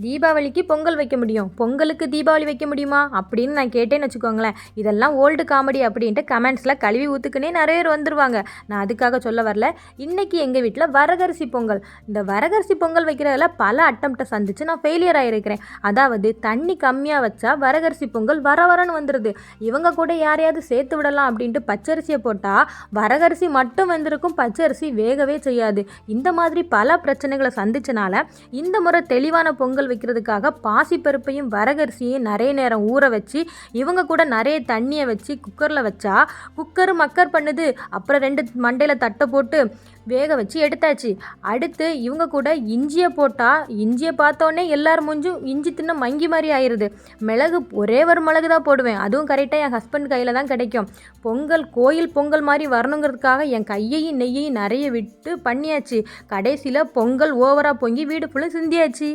தீபாவளிக்கு பொங்கல் வைக்க முடியும், பொங்கலுக்கு தீபாவளி வைக்க முடியுமா அப்படின்னு நான் கேட்டேன்னு வச்சுக்கோங்களேன், இதெல்லாம் ஓல்டு காமெடி அப்படின்ட்டு கமெண்ட்ஸில் கழுவி ஊற்றுக்குன்னே நிறைய பேர் வந்துருவாங்க. நான் அதுக்காக சொல்ல வரல. இன்றைக்கி எங்கள் வீட்டில் வரகரிசி பொங்கல். இந்த வரகரிசி பொங்கல் வைக்கிறதுல பல அட்டம்ப்டை சந்தித்து நான் ஃபெயிலியர் ஆகிருக்கிறேன். அதாவது தண்ணி கம்மியாக வச்சா வரகரிசி பொங்கல் வரன்னு வந்துடுது. இவங்க கூட யாரையாவது சேர்த்து விடலாம் அப்படின்ட்டு பச்சரிசியை போட்டால் வரகரிசி மட்டும் வந்திருக்கும், பச்சரிசி வேகவே செய்யாது. இந்த மாதிரி பல பிரச்சனைகளை சந்திச்சனால இந்த முறை தெளிவான பொங்கல் வைக்கிறதுக்காக பாசிப்பருப்பையும் வரகரிசியையும் நிறைய நேரம் ஊற வச்சு இவங்க கூட நிறைய தண்ணியை வச்சு குக்கரில் வச்சா குக்கர் மக்கர் பண்ணுது. அப்புறம் 2 மண்டையில் தட்டை போட்டு வேக வச்சு எடுத்தாச்சு. அடுத்து இவங்க கூட இஞ்சியை போட்டால் இஞ்சியை பார்த்தோன்னே எல்லாரும் மூஞ்சும் இஞ்சி தின்ன மங்கி மாதிரி ஆயிடுது. மிளகு ஒரே ஒரு மிளகு தான் போடுவேன், அதுவும் கரெக்டாக என் ஹஸ்பண்ட் கையில் தான் கிடைக்கும். பொங்கல் கோயில் பொங்கல் மாதிரி வரணுங்கிறதுக்காக என் கையையும் நெய்யையும் நிறைய விட்டு பண்ணியாச்சு. கடைசியில் பொங்கல் ஓவராக பொங்கி வீடு ஃபுல்லாக சிந்தியாச்சு.